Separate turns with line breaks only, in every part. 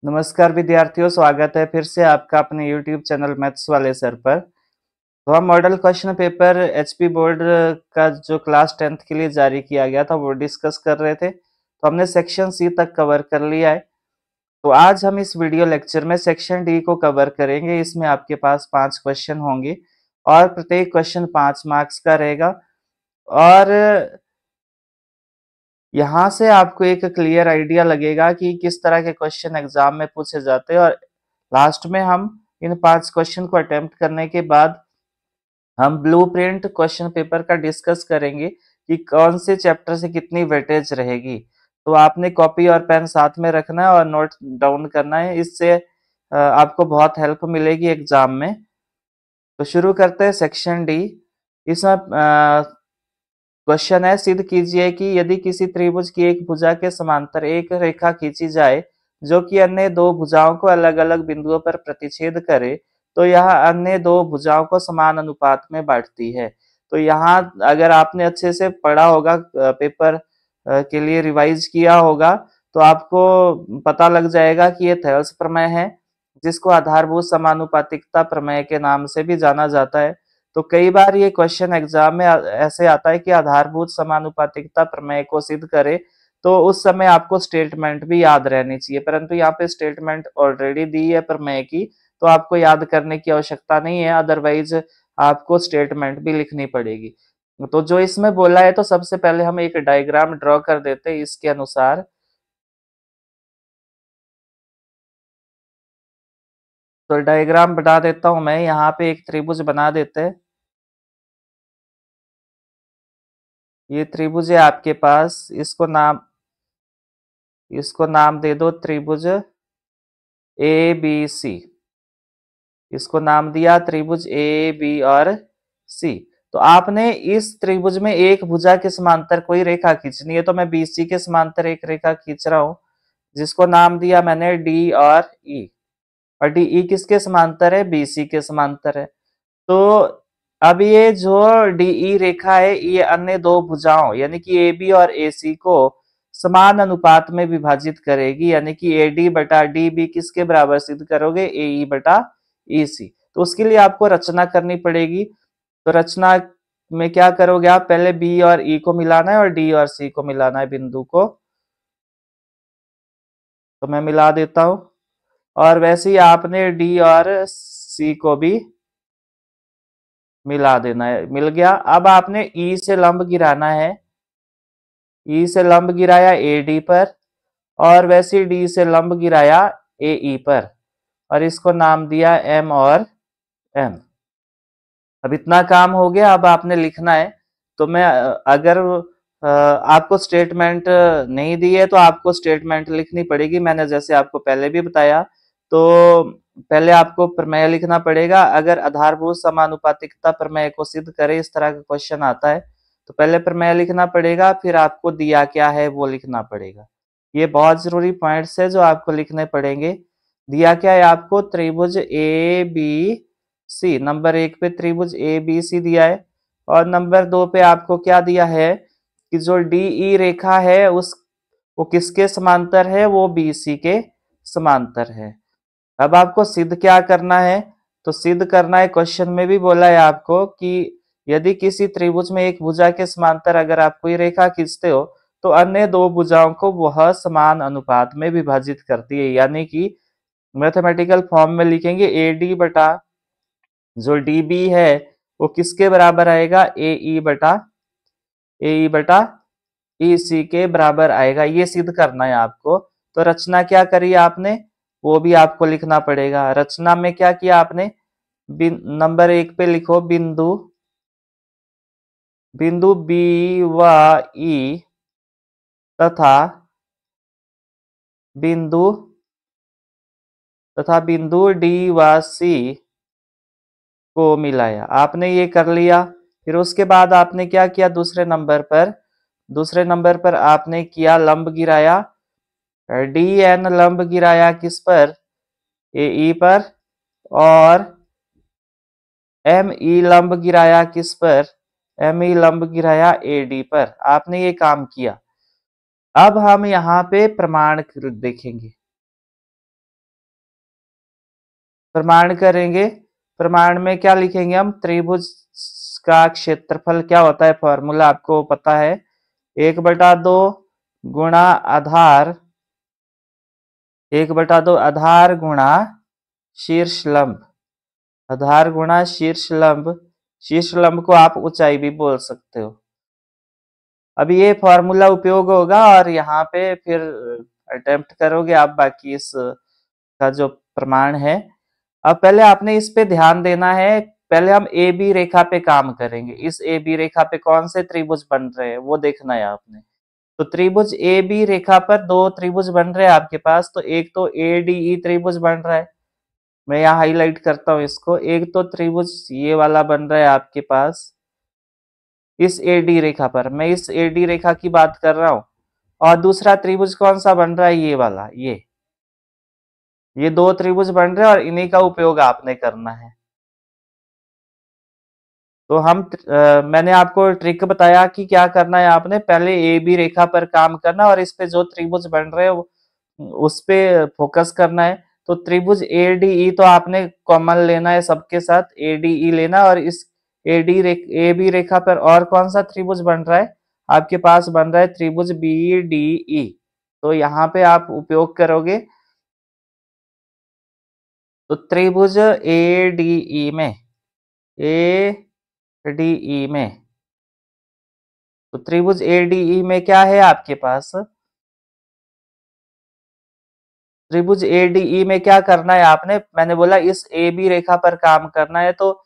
नमस्कार विद्यार्थियों, स्वागत है फिर से आपका अपने YouTube चैनल मैथ्स वाले सर पर। तो हम model question paper HP board का जो क्लास 10th के लिए जारी किया गया था वो डिस्कस कर रहे थे। तो हमने सेक्शन सी तक कवर कर लिया है। तो आज हम इस वीडियो लेक्चर में सेक्शन डी को कवर करेंगे। इसमें आपके पास 5 क्वेश्चन होंगे और प्रत्येक क्वेश्चन 5 मार्क्स का रहेगा। और यहाँ से आपको एक क्लियर आइडिया लगेगा कि किस तरह के क्वेश्चन एग्जाम में पूछे जाते हैं। और लास्ट में हम इन 5 क्वेश्चन को अटेम्प्ट करने के बाद हम ब्लूप्रिंट क्वेश्चन पेपर का डिस्कस करेंगे कि कौन से चैप्टर से कितनी वेटेज रहेगी। तो आपने कॉपी और पेन साथ में रखना है और नोट डाउन करना है। इससे आपको बहुत हेल्प मिलेगी एग्जाम में। तो शुरू करते हैं सेक्शन डी। इसमें क्वेश्चन है, सिद्ध कीजिए कि यदि किसी त्रिभुज की एक भुजा के समांतर एक रेखा खींची जाए जो कि अन्य दो भुजाओं को अलग अलग बिंदुओं पर प्रतिच्छेद करे तो यह अन्य दो भुजाओं को समान अनुपात में बांटती है। तो यहाँ अगर आपने अच्छे से पढ़ा होगा, पेपर के लिए रिवाइज किया होगा, तो आपको पता लग जाएगा कि ये थेल्स प्रमेय है, जिसको आधारभूत समानुपातिकता प्रमेय के नाम से भी जाना जाता है। तो कई बार ये क्वेश्चन एग्जाम में ऐसे आता है कि आधारभूत समानुपातिकता प्रमेय को सिद्ध करे, तो उस समय आपको स्टेटमेंट भी याद रहनी चाहिए, परंतु यहाँ पे स्टेटमेंट ऑलरेडी दी है प्रमेय की, तो आपको याद करने की आवश्यकता नहीं है। अदरवाइज आपको स्टेटमेंट भी लिखनी पड़ेगी। तो जो इसमें बोला है, तो सबसे पहले हम एक डायग्राम ड्रॉ कर देते हैं इसके अनुसार। तो डायग्राम बना देता हूं मैं। यहाँ पे एक त्रिभुज बना देते हैं। ये त्रिभुज है आपके पास, इसको नाम दे दो त्रिभुज ए बी सी। इसको नाम दिया त्रिभुज ए बी और सी। तो आपने इस त्रिभुज में एक भुजा के समांतर कोई रेखा खींचनी है। तो मैं बीसी के समांतर एक रेखा खींच रहा हूं, जिसको नाम दिया मैंने डी और ई। और डी ई किसके समांतर है? बीसी के समांतर है। तो अब ये जो डीई रेखा है, ये अन्य दो भुजाओं यानी कि ए बी और ए सी को समान अनुपात में विभाजित करेगी, यानी कि ए डी बटा डी बी किसके बराबर सिद्ध करोगे? ए ई बटा ई सी। तो उसके लिए आपको रचना करनी पड़ेगी। तो रचना में क्या करोगे आप? पहले बी और ई को मिलाना है और डी और सी को मिलाना है, बिंदु को। तो मैं मिला देता हूं। और वैसे ही आपने डी और सी को भी मिला देना है। मिल गया। अब आपने ई से लंब गिराना है। ई से लंब गिराया ए डी पर, और वैसे डी से लंब गिराया ए ई पर, और इसको नाम दिया एम और एन। अब इतना काम हो गया। अब आपने लिखना है। तो मैं अगर आपको स्टेटमेंट नहीं दी है तो आपको स्टेटमेंट लिखनी पड़ेगी। मैंने जैसे आपको पहले भी बताया। तो पहले आपको प्रमेय लिखना पड़ेगा। अगर आधारभूत समानुपातिकता प्रमेय को सिद्ध करे, इस तरह का क्वेश्चन आता है, तो पहले प्रमेय लिखना पड़ेगा, फिर आपको दिया क्या है वो लिखना पड़ेगा। ये बहुत जरूरी पॉइंट्स है जो आपको लिखने पड़ेंगे। दिया क्या है आपको? त्रिभुज ए बी सी। नंबर 1 पे त्रिभुज ए बी सी दिया है। और नंबर 2 पे आपको क्या दिया है कि जो डी ई रेखा है उस वो किसके समांतर है? वो बी सी के समांतर है। अब आपको सिद्ध क्या करना है? तो सिद्ध करना है, क्वेश्चन में भी बोला है आपको कि यदि किसी त्रिभुज में एक भुजा के समांतर अगर आप कोई रेखा खींचते हो तो अन्य दो भुजाओं को वह समान अनुपात में विभाजित करती है। यानी कि मैथमेटिकल फॉर्म में लिखेंगे ए डी बटा जो डी बी है वो किसके बराबर आएगा? ए ई बटा ई सी के बराबर आएगा। ये सिद्ध करना है आपको। तो रचना क्या करी आपने वो भी आपको लिखना पड़ेगा। रचना में क्या किया आपने? नंबर 1 पे लिखो बिंदु बिंदु बी व ई तथा बिंदु बिंदु डी व सी को मिलाया। आपने ये कर लिया। फिर उसके बाद आपने क्या किया? दूसरे नंबर पर आपने किया लंब गिराया। डी एन लंब गिराया किस पर? ए ई पर। और एम ई लंब गिराया किस पर? एम ई लंब गिराया ए डी पर। आपने ये काम किया। अब हम यहाँ पे प्रमाण देखेंगे। प्रमाण करेंगे। प्रमाण में क्या लिखेंगे हम? त्रिभुज का क्षेत्रफल क्या होता है, फॉर्मूला आपको पता है, 1/2 गुणा आधार, 1/2 आधार गुणा शीर्ष लंब, आधार गुणा शीर्ष लंब, शीर्ष लंब को आप ऊंचाई भी बोल सकते हो। अभी ये फॉर्मूला उपयोग होगा और यहाँ पे फिर अटेम्प्ट करोगे आप बाकी इस का जो प्रमाण है। अब पहले आपने इस पे ध्यान देना है। पहले हम ए बी रेखा पे काम करेंगे। इस ए बी रेखा पे कौन से त्रिभुज बन रहे हैं वो देखना है आपने। तो त्रिभुज ए बी रेखा पर दो त्रिभुज बन रहे हैं आपके पास। तो एक तो ए डी ई त्रिभुज बन रहा है, मैं यहाँ हाईलाइट करता हूँ इसको। एक तो त्रिभुज ये वाला बन रहा है आपके पास इस एडी रेखा पर, मैं इस एडी रेखा की बात कर रहा हूं। और दूसरा त्रिभुज कौन सा बन रहा है? ये वाला, ये दो त्रिभुज बन रहे हैं और इन्हीं का उपयोग आपने करना है। तो मैंने आपको ट्रिक बताया कि क्या करना है आपने। पहले ए बी रेखा पर काम करना और इस पे जो त्रिभुज बन रहे हैं उस पे फोकस करना है। तो त्रिभुज ए डी ई तो आपने कॉमन लेना है सबके साथ, ए डी ई लेना। और इस ए बी रेखा पर और कौन सा त्रिभुज बन रहा है? आपके पास बन रहा है त्रिभुज बी डी ई। तो यहाँ पे आप उपयोग करोगे तो त्रिभुज ए डी ई में, ए डी ई में, तो त्रिभुज ए डी ई में क्या है आपके पास? त्रिभुज ए डी ई में क्या करना है आपने? मैंने बोला इस ए बी रेखा पर काम करना है। तो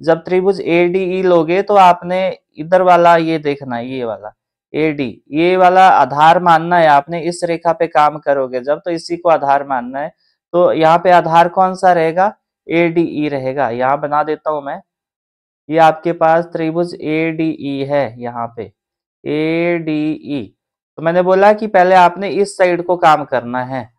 जब त्रिभुज ए डी ई लोगे तो आपने इधर वाला ये देखना है, ये वाला ए डी, ये वाला आधार मानना है आपने। इस रेखा पे काम करोगे जब, तो इसी को आधार मानना है। तो यहाँ पे आधार कौन सा रहेगा? ए डी ई रहेगा। यहाँ बना देता हूं मैं। ये आपके पास त्रिभुज ए डी ई है यहाँ पे, ए डी ई। तो मैंने बोला कि पहले आपने इस साइड को काम करना है,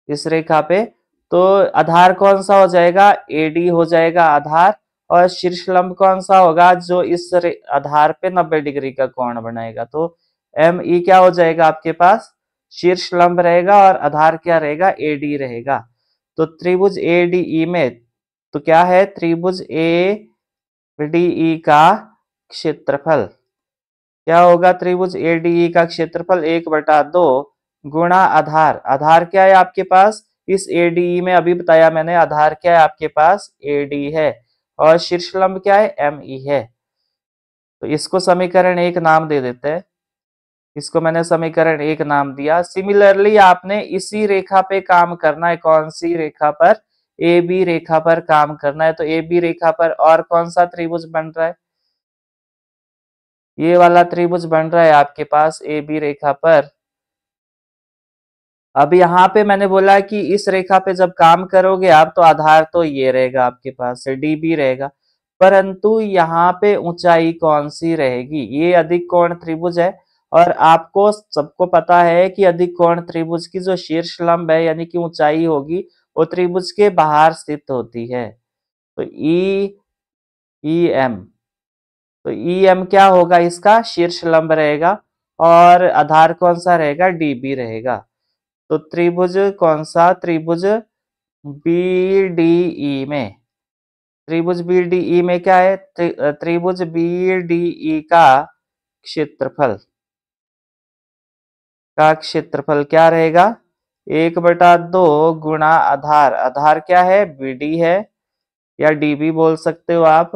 इस रेखा पे। तो आधार कौन सा हो जाएगा? एडी हो जाएगा आधार। और शीर्ष लंब कौन सा होगा? जो इस आधार पे 90 डिग्री का कोण बनाएगा। तो एम ई क्या हो जाएगा आपके पास? शीर्ष लंब रहेगा और आधार क्या रहेगा? एडी रहेगा। तो त्रिभुज ए डी ई में तो क्या है? त्रिभुज ए डी ई का क्षेत्रफल क्या होगा? त्रिभुज ए डी ई का क्षेत्रफल 1/2 गुणा आधार, आधार क्या है आपके पास? इस ए डी ई में अभी बताया मैंने, आधार क्या है आपके पास? ए डी है। और शीर्ष लंब क्या है? एम ई है। तो इसको समीकरण 1 नाम दे देते हैं। इसको मैंने समीकरण 1 नाम दिया। सिमिलरली आपने इसी रेखा पे काम करना है। कौन सी रेखा पर? ए बी रेखा पर काम करना है। तो ए बी रेखा पर और कौन सा त्रिभुज बन रहा है? ये वाला त्रिभुज बन रहा है आपके पास ए बी रेखा पर। अब यहाँ पे मैंने बोला कि इस रेखा पे जब काम करोगे आप तो आधार तो ये रहेगा आपके पास, डी बी रहेगा। परंतु यहाँ पे ऊंचाई कौन सी रहेगी? ये अधिक कोण त्रिभुज है और आपको सबको पता है कि अधिक कोण त्रिभुज की जो शीर्ष लंब है यानी कि ऊंचाई होगी वो त्रिभुज के बाहर स्थित होती है। तो ई एम, तो ई एम क्या होगा? इसका शीर्ष लंब रहेगा और आधार कौन सा रहेगा? डी बी रहेगा। तो त्रिभुज कौन सा? त्रिभुज बी डी ई में, त्रिभुज बी डी ई में क्या है? त्रिभुज बी डी ई का क्षेत्रफल क्या रहेगा? 1/2 गुणा आधार, आधार क्या है? बी डी है या डी बी बोल सकते हो आप,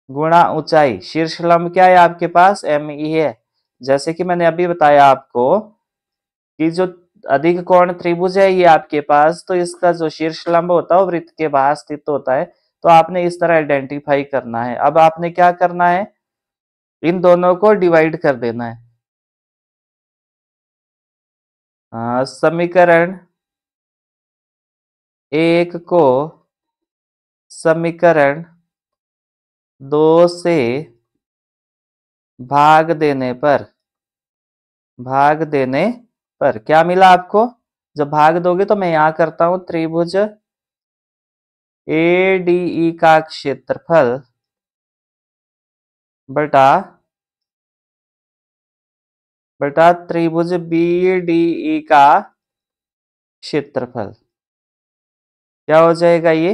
गुणा ऊंचाई, शीर्ष लंब क्या है आपके पास? एम ई है। जैसे कि मैंने अभी बताया आपको कि जो अधिक कोण त्रिभुज है ये आपके पास, तो इसका जो शीर्ष लंब होता है वो वृत्त के बाहर स्थित होता है। तो आपने इस तरह आइडेंटिफाई करना है। अब आपने क्या करना है? इन दोनों को डिवाइड कर देना है। समीकरण 1 को समीकरण 2 से भाग देने पर, भाग देने पर क्या मिला आपको? जब भाग दोगे तो मैं यहां करता हूं त्रिभुज ए डी ई का क्षेत्रफल बटा त्रिभुज बी डी ई का क्षेत्रफल। क्या हो जाएगा ये?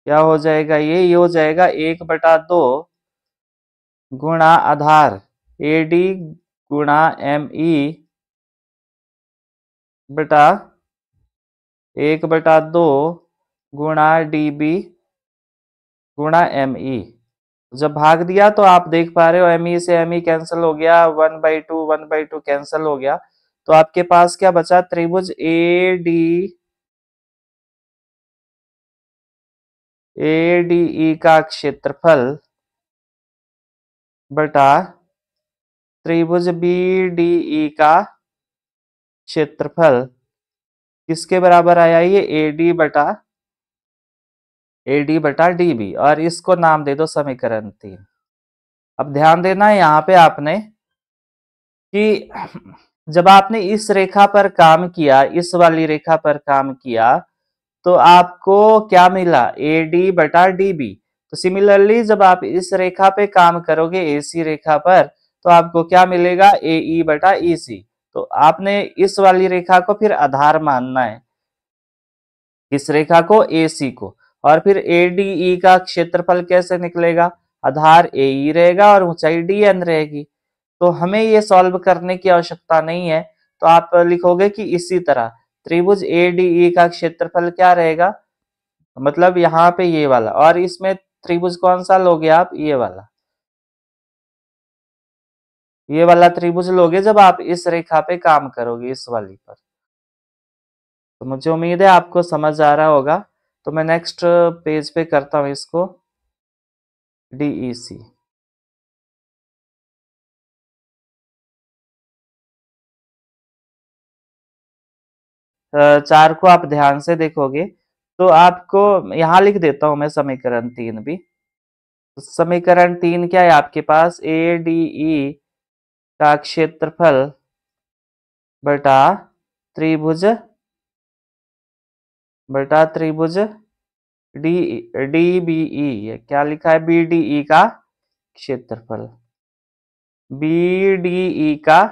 क्या हो जाएगा ये हो जाएगा 1/2 गुणा आधार AD गुणा ME बटा 1/2 गुणा DB गुणा ME। जब भाग दिया तो आप देख पा रहे हो ME से ME कैंसिल हो गया, 1/2 कैंसिल हो गया, तो आपके पास क्या बचा? त्रिभुज ADE का क्षेत्रफल बटा त्रिभुज BDE का क्षेत्रफल किसके बराबर आया? ये AD बटा DB, और इसको नाम दे दो समीकरण 3। अब ध्यान देना है यहाँ पे आपने कि जब आपने इस रेखा पर काम किया, इस वाली रेखा पर काम किया, तो आपको क्या मिला? AD बटा DB। तो सिमिलरली जब आप इस रेखा पे काम करोगे, AC रेखा पर, तो आपको क्या मिलेगा? AE बटा EC। तो आपने इस वाली रेखा को फिर आधार मानना है, इस रेखा को AC को, और फिर ADE का क्षेत्रफल कैसे निकलेगा? आधार AE रहेगा और ऊंचाई DN रहेगी। तो हमें ये सॉल्व करने की आवश्यकता नहीं है, तो आप लिखोगे कि इसी तरह त्रिभुज ADE का क्षेत्रफल क्या रहेगा, मतलब यहाँ पे ये वाला, और इसमें त्रिभुज कौन सा लोगे आप? ये वाला त्रिभुज लोगे जब आप इस रेखा पे काम करोगे, इस वाली पर। तो मुझे उम्मीद है आपको समझ आ रहा होगा। तो मैं नेक्स्ट पेज पे करता हूँ इसको, DEC। चार को आप ध्यान से देखोगे तो आपको यहाँ लिख देता हूं मैं समीकरण 3 भी। तो समीकरण 3 क्या है आपके पास? ADE का क्षेत्रफल बटा त्रिभुज डी DBE, क्या लिखा है? BDE का क्षेत्रफल, BDE का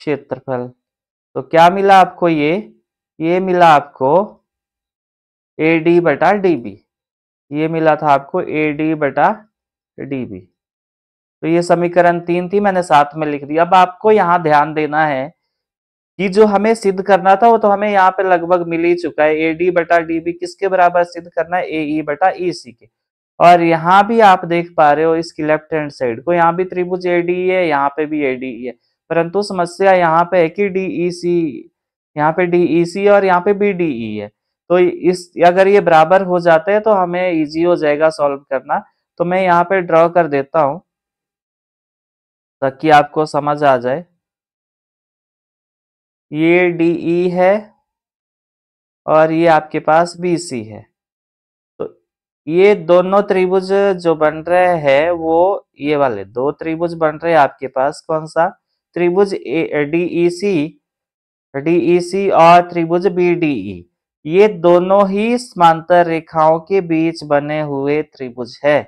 क्षेत्रफल। तो क्या मिला आपको? ये मिला आपको AD बटा DB। ये मिला था आपको AD बटा DB। तो ये समीकरण 3 थी, मैंने साथ में लिख दिया। अब आपको यहाँ ध्यान देना है कि जो हमें सिद्ध करना था वो तो हमें यहाँ पे लगभग मिल ही चुका है। AD बटा DB किसके बराबर सिद्ध करना है? AE बटा EC के। और यहाँ भी आप देख पा रहे हो इसकी लेफ्ट हैंड साइड को, यहाँ भी त्रिभुज ADE है, यहाँ पे भी ADE है, परंतु समस्या यहाँ पे है कि DEC, यहाँ पे DEC और यहाँ पे BDE है। तो इस अगर ये बराबर हो जाते हैं तो हमें इजी हो जाएगा सॉल्व करना। तो मैं यहाँ पे ड्रॉ कर देता हूँ ताकि आपको समझ आ जाए। ये DE है और ये आपके पास BC है। तो ये दोनों त्रिभुज जो बन रहे हैं वो ये वाले दो त्रिभुज बन रहे हैं आपके पास। कौन सा? त्रिभुज DEC और त्रिभुज BDE। ये दोनों ही समांतर रेखाओं के बीच बने हुए त्रिभुज है।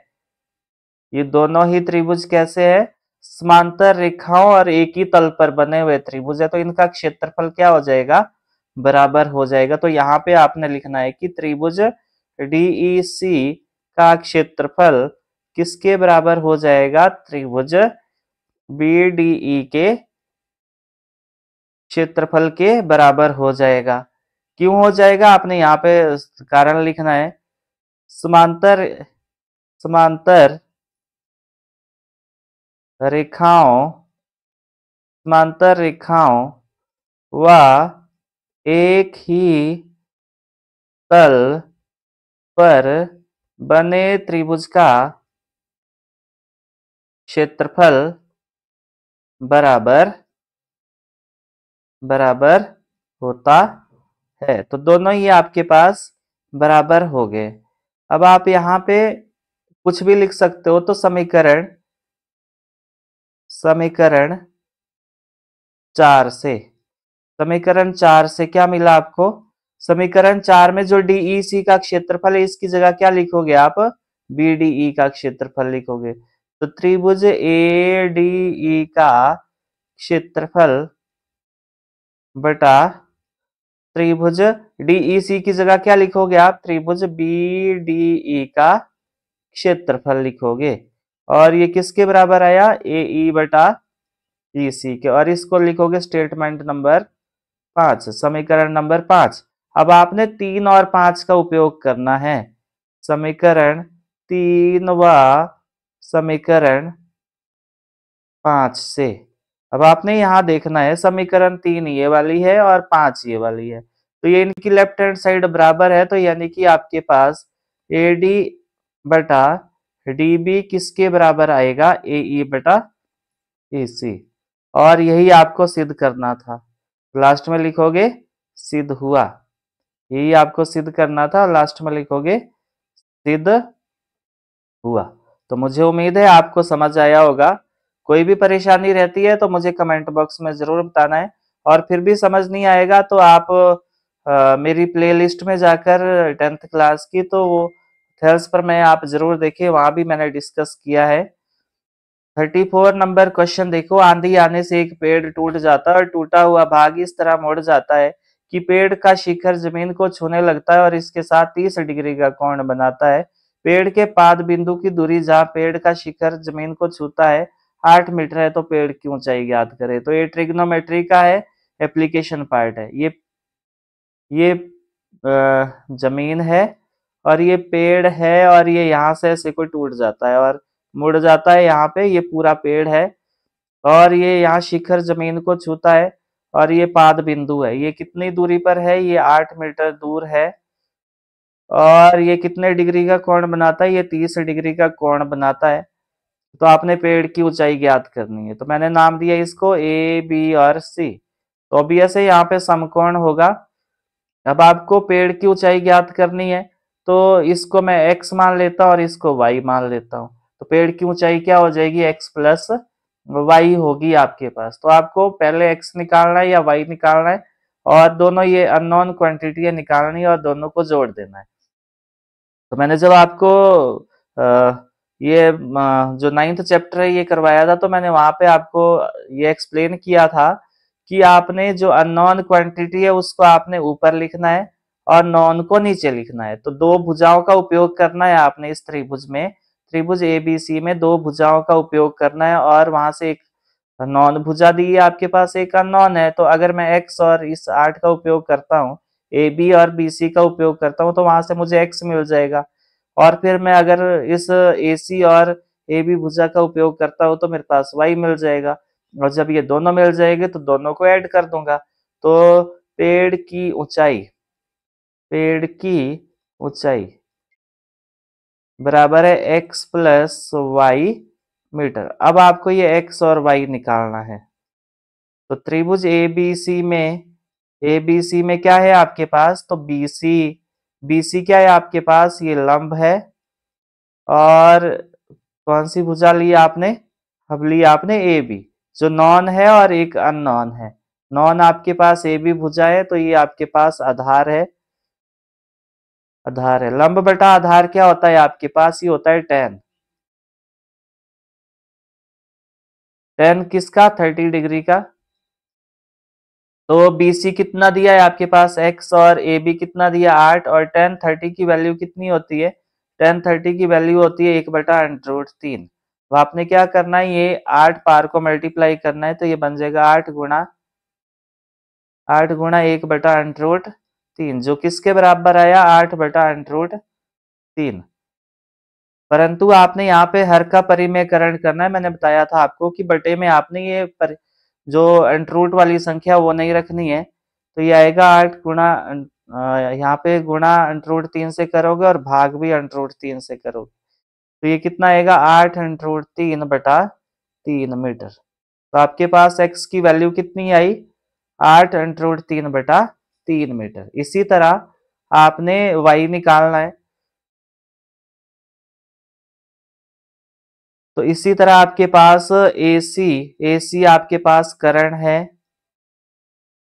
ये दोनों ही त्रिभुज कैसे है? समांतर रेखाओं और एक ही तल पर बने हुए त्रिभुज है। तो इनका क्षेत्रफल क्या हो जाएगा? बराबर हो जाएगा। तो यहाँ पे आपने लिखना है कि त्रिभुज DEC का क्षेत्रफल किसके बराबर हो जाएगा? त्रिभुज BDE के क्षेत्रफल के बराबर हो जाएगा। क्यों हो जाएगा? आपने यहाँ पे कारण लिखना है। समांतर समांतर रेखाओं समांतर रेखाओं व एक ही तल पर बने त्रिभुज का क्षेत्रफल बराबर होता है। तो दोनों ही आपके पास बराबर हो गए। अब आप यहाँ पे कुछ भी लिख सकते हो। तो समीकरण 4 से क्या मिला आपको? समीकरण 4 में जो DEC का क्षेत्रफल है इसकी जगह क्या लिखोगे आप? BDE का क्षेत्रफल लिखोगे। तो त्रिभुज ADE का क्षेत्रफल बटा त्रिभुज डीईसी की जगह क्या लिखोगे आप? त्रिभुज बीडीई का क्षेत्रफल लिखोगे। और ये किसके बराबर आया? ए बटा ईसी के। और इसको लिखोगे स्टेटमेंट नंबर 5, समीकरण नंबर 5। अब आपने 3 और 5 का उपयोग करना है। समीकरण 3 व समीकरण 5 से। अब आपने यहां देखना है, समीकरण 3 ये वाली है और 5 ये वाली है, तो ये इनकी लेफ्ट हैंड साइड बराबर है, तो यानी कि आपके पास एडी बटा डीबी किसके बराबर आएगा? ए बटा एसी। और यही आपको सिद्ध करना था। लास्ट में लिखोगे सिद्ध हुआ। यही आपको सिद्ध करना था, लास्ट में लिखोगे सिद्ध हुआ। तो मुझे उम्मीद है आपको समझ आया होगा। कोई भी परेशानी रहती है तो मुझे कमेंट बॉक्स में जरूर बताना है। और फिर भी समझ नहीं आएगा तो आप मेरी प्लेलिस्ट में जाकर 10th क्लास की, तो वो थेल्स पर मैं आप जरूर देखिए, वहां भी मैंने डिस्कस किया है। 34 नंबर क्वेश्चन देखो। आंधी आने से एक पेड़ टूट जाता है और टूटा हुआ भाग इस तरह मुड़ जाता है कि पेड़ का शिखर जमीन को छूने लगता है और इसके साथ 30 डिग्री का कोण बनाता है। पेड़ के पाद बिंदु की दूरी जहां पेड़ का शिखर जमीन को छूता है 8 मीटर है, तो पेड़ की ऊंचाई ज्ञात करे। तो ये ट्रिग्नोमेट्री का है, एप्लीकेशन पार्ट है। ये जमीन है और ये पेड़ है, और ये यहाँ से ऐसे कोई टूट जाता है और मुड़ जाता है। यहाँ पे ये पूरा पेड़ है और ये यहाँ शिखर जमीन को छूता है और ये पाद बिंदु है। ये कितनी दूरी पर है? ये 8 मीटर दूर है। और ये कितने डिग्री का कोण बनाता है? ये 30 डिग्री का कोण बनाता है। तो आपने पेड़ की ऊंचाई ज्ञात करनी है, तो मैंने नाम दिया इसको ए बी और सी। तो ऑब्वियस है यहाँ पे समकोण होगा। अब आपको पेड़ की ऊंचाई ज्ञात करनी है, तो इसको मैं x मान लेता हूँ और इसको y मान लेता हूँ। तो पेड़ की ऊंचाई क्या हो जाएगी? x प्लस y होगी आपके पास। तो आपको पहले x निकालना है या y निकालना है, और दोनों ये अननोन क्वांटिटी है निकालनी है और दोनों को जोड़ देना है। तो मैंने जब आपको ये जो 9th चैप्टर है ये करवाया था, तो मैंने वहां पे आपको ये एक्सप्लेन किया था कि आपने जो अननोन क्वांटिटी है उसको आपने ऊपर लिखना है और नॉन को नीचे लिखना है। तो दो भुजाओं का उपयोग करना है आपने इस त्रिभुज में। त्रिभुज एबीसी में दो भुजाओं का उपयोग करना है और वहां से एक नॉन भुजा दी है आपके पास, एक अननोन है। तो अगर मैं x और इस 8 का उपयोग करता हूँ, ए बी और बी सी का उपयोग करता हूँ, तो वहां से मुझे x मिल जाएगा। और फिर मैं अगर इस ए सी और ए बी भुजा का उपयोग करता हूँ तो मेरे पास y मिल जाएगा। और जब ये दोनों मिल जाएंगे तो दोनों को ऐड कर दूंगा। तो पेड़ की ऊंचाई बराबर है x प्लस वाई मीटर। अब आपको ये x और y निकालना है। तो त्रिभुज एबीसी में क्या है आपके पास? तो बीसी क्या है आपके पास? ये लंब है। और कौन सी भुजा ली आपने? अब ली आपने ए बी, जो नॉन है और एक अननॉन है। नॉन आपके पास ए बी भुजा है, तो ये आपके पास आधार है। आधार है, लंब बटा आधार क्या होता है आपके पास? ये होता है tan। tan किसका? 30 डिग्री का। तो बीसी कितना दिया है आपके पास? x और ए बी कितना दिया? 8। और tan 30 की वैल्यू कितनी होती है? tan 30 की वैल्यू होती है 1 बटा √3। तो आपने क्या करना है? ये 8 पार को मल्टीप्लाई करना है, तो ये बन जाएगा 8 गुणा 1 बटा √3, जो किसके बराबर आया? 8 बटा √3। परंतु आपने यहाँ पे हर का परिमेयकरण करना है। मैंने बताया था आपको कि बटे में आपने जो अंटरूट वाली संख्या वो नहीं रखनी है। तो ये आएगा 8 गुणा यहाँ पे गुणा √3 से करोगे और भाग भी √3 से करोगे, तो ये कितना आएगा? 8 √3 बटा 3 मीटर। तो आपके पास x की वैल्यू कितनी आई? 8 √3 बटा 3 मीटर। इसी तरह आपने y निकालना है। तो इसी तरह आपके पास AC आपके पास करण है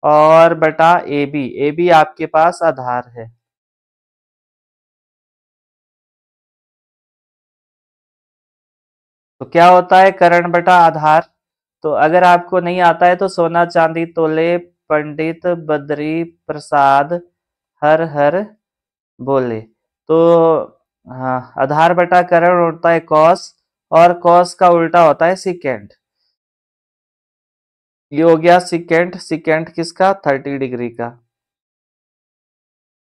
और बटा ए बी आपके पास आधार है। तो क्या होता है करण बटा आधार? तो अगर आपको नहीं आता है तो सोना चांदी तोले पंडित बद्री प्रसाद हर हर बोले। तो हाँ, आधार बटा करण होता है कॉस, और कॉस का उल्टा होता है सिकेंड। ये हो गया सिकेंड। सिकेंड किसका? 30 डिग्री का।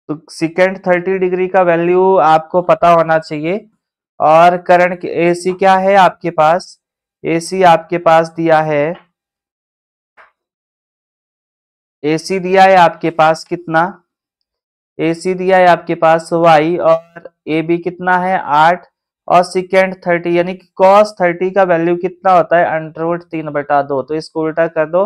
तो सिकेंड 30 डिग्री का वैल्यू आपको पता होना चाहिए। और करण एसी क्या है आपके पास? एसी आपके पास दिया है, एसी दिया है आपके पास कितना? एसी दिया है आपके पास y, और ए बी कितना है 8, और सिकेंड 30, यानी कि cos 30 का वैल्यू कितना होता है? √3/2। तो इसको उल्टा कर दो,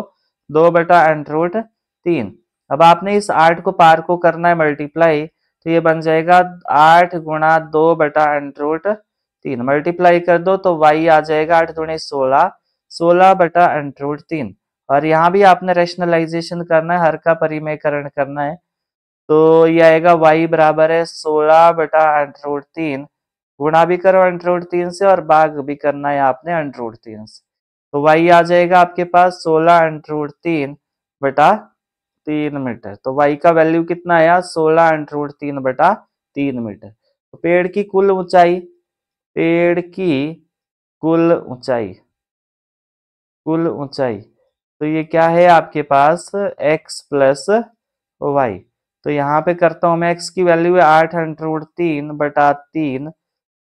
2/√3। अब आपने इस 8 को पार को करना है मल्टीप्लाई, तो ये बन जाएगा 8 गुणा 2/√3। मल्टीप्लाई कर दो तो y आ जाएगा 8 दूनी 16, 16/√3। और यहाँ भी आपने रेशनलाइजेशन करना है, हर का परिमेयकरण करना है। तो ये आएगा y बराबर है 16/√3। गुणा भी करो √3 से, और भाग भी करना है आपने √3 से। तो y आ जाएगा आपके पास 16√3/3 मीटर। तो y का वैल्यू कितना आया? 16√3/3 मीटर। तो पेड़ की कुल ऊंचाई, पेड़ की कुल ऊंचाई, कुल ऊंचाई, तो ये क्या है आपके पास? x plus Y. तो यहाँ पे करता हूँ मैं, x की वैल्यू है 8√3/3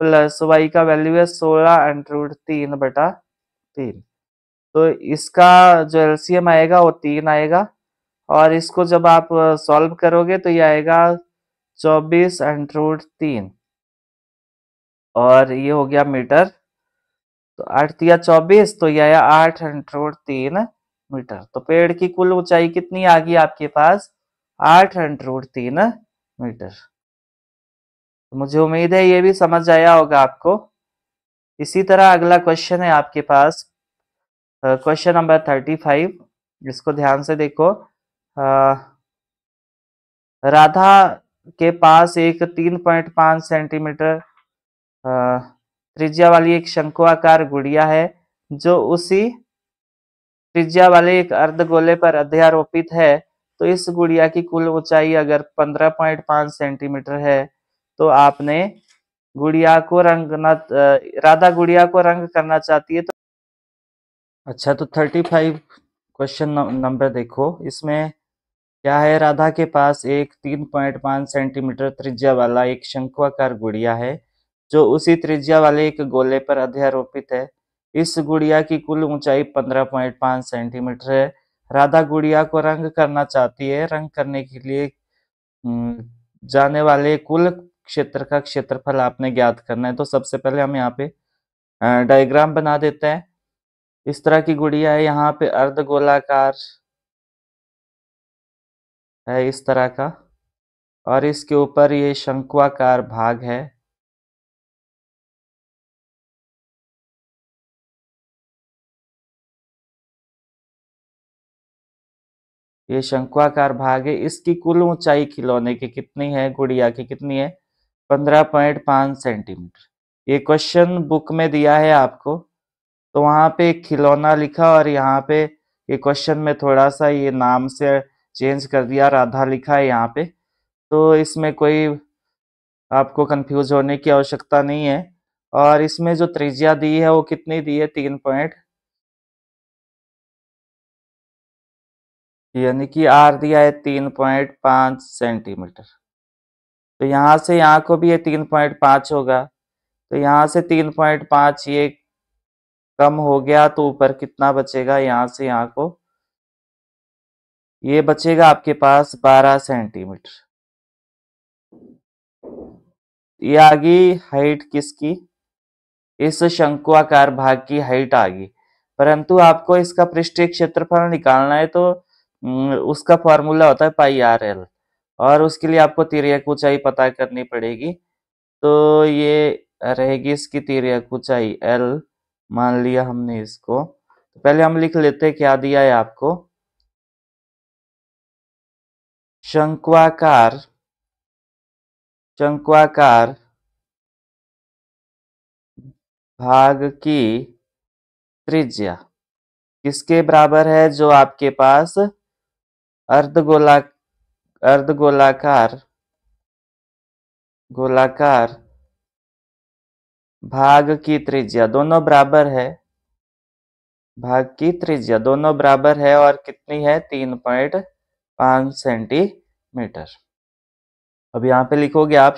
प्लस y का वैल्यू है 16√3/3। तो इसका जो एलसीएम आएगा वो 3 आएगा, और इसको जब आप सॉल्व करोगे तो ये आएगा 24√3, और ये हो गया मीटर। तो 8 या 24, तो यह आया 8√3 मीटर। तो पेड़ की कुल ऊंचाई कितनी आ गई आपके पास? 8√3 मीटर। तो मुझे उम्मीद है ये भी समझ आया होगा आपको। इसी तरह अगला क्वेश्चन है आपके पास, क्वेश्चन नंबर 35। इसको ध्यान से देखो। राधा के पास एक 3.5 सेंटीमीटर त्रिज्या वाली एक शंकुआकार गुड़िया है, जो उसी त्रिज्या वाले एक अर्धगोले पर अध्यारोपित है। तो इस गुड़िया की कुल ऊंचाई अगर 15.5 सेंटीमीटर है, तो आपने गुड़िया को राधा गुड़िया को रंग करना चाहती है। तो अच्छा, तो 35 क्वेश्चन नंबर देखो। इसमें क्या है? राधा के पास एक 3.5 सेंटीमीटर त्रिज्या वाला एक शंक्वाकार गुड़िया है, जो उसी त्रिज्या वाले एक गोले पर अध्यारोपित है। इस गुड़िया की कुल ऊंचाई 15.5 सेंटीमीटर है। राधा गुड़िया को रंग करना चाहती है। रंग करने के लिए जाने वाले कुल क्षेत्र का क्षेत्रफल आपने ज्ञात करना है। तो सबसे पहले हम यहाँ पे डायग्राम बना देते हैं। इस तरह की गुड़िया है, यहाँ पे अर्धगोलाकार है इस तरह का, और इसके ऊपर ये शंक्वाकार भाग है। ये शंक्वाकार भाग है। इसकी कुल ऊंचाई खिलौने की कितनी है? गुड़िया की कितनी है? 15.5 सेंटीमीटर। ये क्वेश्चन बुक में दिया है आपको, तो वहां पे खिलौना लिखा, और यहाँ पे ये क्वेश्चन में थोड़ा सा ये नाम से चेंज कर दिया, राधा लिखा है यहाँ पे। तो इसमें कोई आपको कंफ्यूज होने की आवश्यकता नहीं है। और इसमें जो त्रिज्या दी है वो कितनी दी है? 3 पॉइंट, यानी कि आर दिया है 3.5 सेंटीमीटर। तो यहाँ से यहाँ को भी ये 3.5 होगा। तो यहाँ से 3.5 ये कम हो गया, तो ऊपर कितना बचेगा? यहाँ से यहाँ को ये बचेगा आपके पास 12 सेंटीमीटर। ये आ गई हाइट किसकी? इस शंक्वाकार भाग की हाइट आ गई। परंतु आपको इसका पृष्ठीय क्षेत्रफल निकालना है, तो उसका फॉर्मूला होता है πr/l, और उसके लिए आपको तिर्यक ऊंचाई पता करनी पड़ेगी। तो ये रहेगी इसकी तिर्यक ऊंचाई l, मान लिया हमने इसको। तो पहले हम लिख लेते हैं क्या दिया है आपको। शंक्वाकार शंक्वाकार भाग की त्रिज्या किसके बराबर है? जो आपके पास अर्धगोला अर्धगोलाकार गोलाकार भाग की त्रिज्या दोनों बराबर है, भाग की त्रिज्या दोनों बराबर है और कितनी है 3.5 सेंटीमीटर। अब यहाँ पे लिखोगे आप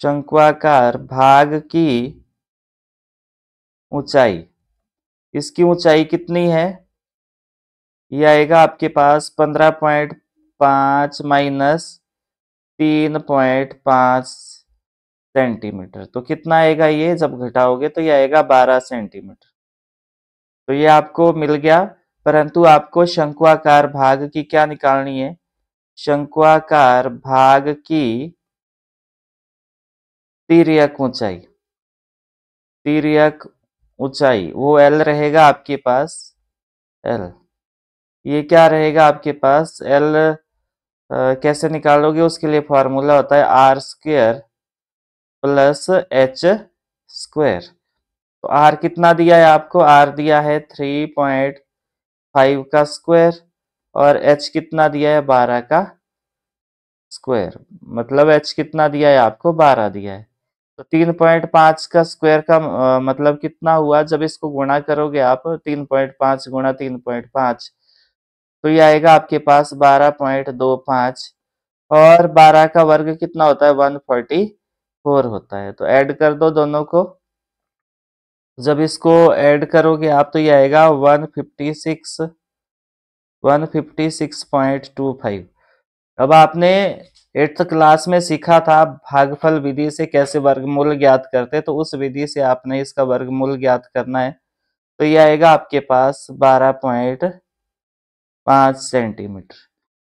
शंक्वाकार भाग की ऊंचाई, इसकी ऊंचाई कितनी है, ये आएगा आपके पास 15.5 माइनस 3.5 सेंटीमीटर। तो कितना आएगा ये जब घटाओगे तो ये आएगा 12 सेंटीमीटर। तो ये आपको मिल गया, परंतु आपको शंक्वाकार भाग की क्या निकालनी है, शंक्वाकार भाग की तिर्यक ऊंचाई, तिर्यक ऊंचाई वो L रहेगा आपके पास, L ये क्या रहेगा आपके पास L, कैसे निकालोगे उसके लिए फॉर्मूला होता है R square plus H square. तो आर कितना दिया है आपको, आर दिया है 3.5 का स्क्वायर और एच कितना दिया है 12 का स्क्वायर, मतलब एच कितना दिया है आपको 12 दिया है। तो 3.5 का स्क्वायर का मतलब कितना हुआ, जब इसको गुणा करोगे आप 3.5 गुणा 3.5 तो ये आएगा आपके पास 12.25 और 12 का वर्ग कितना होता है 144 होता है। तो ऐड कर दो दोनों को, जब इसको ऐड करोगे आप तो ये आएगा 156.25। अब आपने 8th क्लास में सीखा था भागफल विधि से कैसे वर्गमूल ज्ञात करते, तो उस विधि से आपने इसका वर्गमूल ज्ञात करना है। तो ये आएगा आपके पास 12.5 सेंटीमीटर।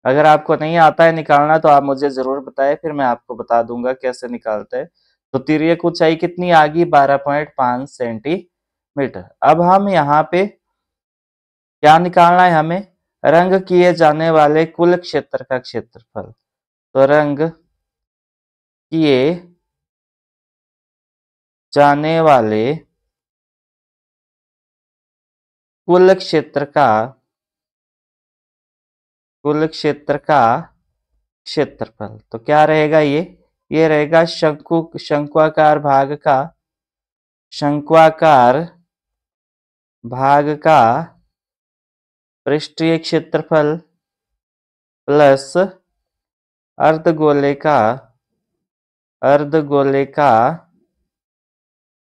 अगर आपको नहीं आता है निकालना तो आप मुझे जरूर बताएं, फिर मैं आपको बता दूंगा कैसे निकालते हैं। तो तिर्यक ऊंचाई कितनी आ गई 12.5 सेंटीमीटर। अब हम यहाँ पे क्या निकालना है, हमें रंग किए जाने वाले कुल क्षेत्र का क्षेत्रफल। तो रंग किए जाने वाले कुल क्षेत्र का क्षेत्रफल। तो क्या रहेगा ये रहेगा शंक्वाकार भाग का पृष्ठीय क्षेत्रफल प्लस अर्धगोले का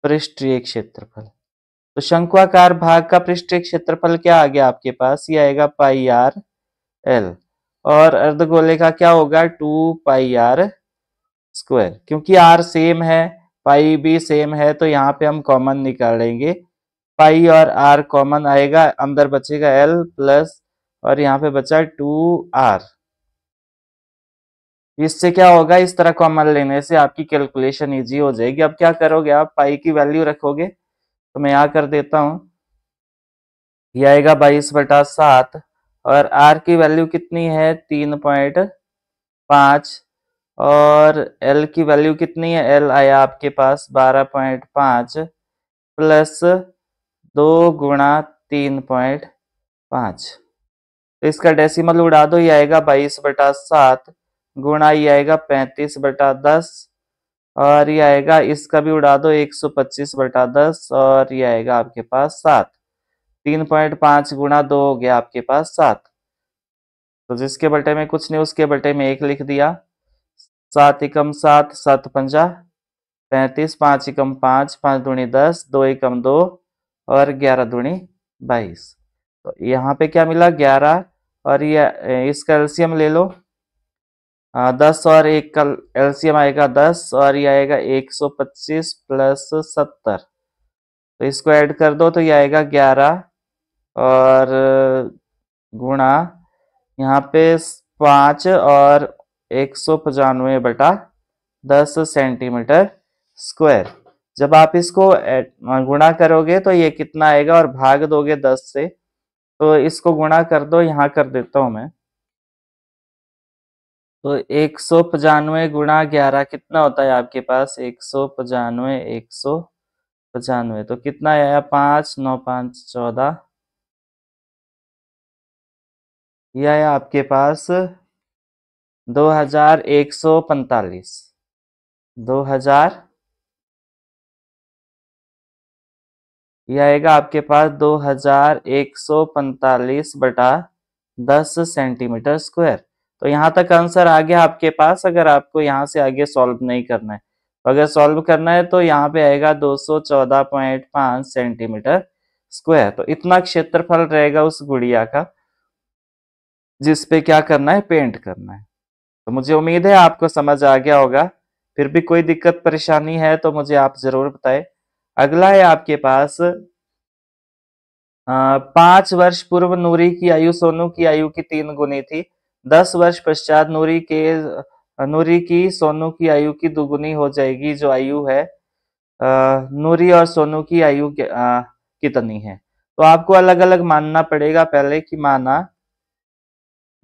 पृष्ठीय क्षेत्रफल। तो शंक्वाकार भाग का पृष्ठीय क्षेत्रफल क्या आ गया आपके पास, ये आएगा पाई आर एल और अर्धगोले का क्या होगा 2 पाई आर स्क्वायर। क्योंकि आर सेम है पाई भी सेम है तो यहाँ पे हम कॉमन निकालेंगे, पाई और आर कॉमन आएगा, अंदर बचेगा एल प्लस और यहाँ पे बचा 2r। इससे क्या होगा, इस तरह कॉमन लेने से आपकी कैलकुलेशन इजी हो जाएगी। अब क्या करोगे आप, पाई की वैल्यू रखोगे, तो मैं यहाँ कर देता हूँ, ये आएगा 22/7 और आर की वैल्यू कितनी है 3.5 और एल की वैल्यू कितनी है, एल आया आपके पास 12.5 प्लस 2 गुणा 3.5। तो इसका डेसिमल उड़ा दो, ये आएगा 22/7 गुणा ये आएगा 35/10 और ये आएगा, इसका भी उड़ा दो 125/10 और ये आएगा आपके पास 7। 3.5 गुणा 2 हो गया आपके पास 7। तो जिसके बटे में कुछ नहीं उसके बटे में 1 लिख दिया। 7 एकम 7, 7 पंजा 35, 5 एकम 5, 5 दूनी 10, 2 एकम 2 और 11 दूनी 22। तो यहाँ पे क्या मिला 11 और ये इसका एलसीएम ले लो, 10 और 1 का एलसीएम आएगा 10 और ये आएगा 125 प्लस 70। तो इसको ऐड कर दो तो ये आएगा 11 और गुणा यहाँ पे 5 और 195/10 सेंटीमीटर स्क्वायर। जब आप इसको गुणा करोगे तो ये कितना आएगा और भाग दोगे 10 से, तो इसको गुणा कर दो, यहाँ कर देता हूं मैं। तो 195 गुणा 11 कितना होता है आपके पास 195 तो कितना आया 5 9 5 14 यह है आपके पास 2145। 2000 यह आएगा आपके पास 2145 बटा 10 सेंटीमीटर स्क्वायर। तो यहाँ तक आंसर आ गया आपके पास। अगर आपको यहाँ से आगे सॉल्व नहीं करना है, तो अगर सॉल्व करना है तो यहाँ पे आएगा 214.5 सेंटीमीटर स्क्वायर। तो इतना क्षेत्रफल रहेगा उस गुड़िया का जिस पे क्या करना है, पेंट करना है। तो मुझे उम्मीद है आपको समझ आ गया होगा। फिर भी कोई दिक्कत परेशानी है तो मुझे आप जरूर बताएं। अगला है आपके पास 5 वर्ष पूर्व नूरी की आयु सोनू की आयु की 3 गुनी थी। 10 वर्ष पश्चात नूरी की सोनू की आयु की दुगुनी हो जाएगी। जो आयु है नूरी और सोनू की आयु कितनी है? तो आपको अलग अलग मानना पड़ेगा। पहले कि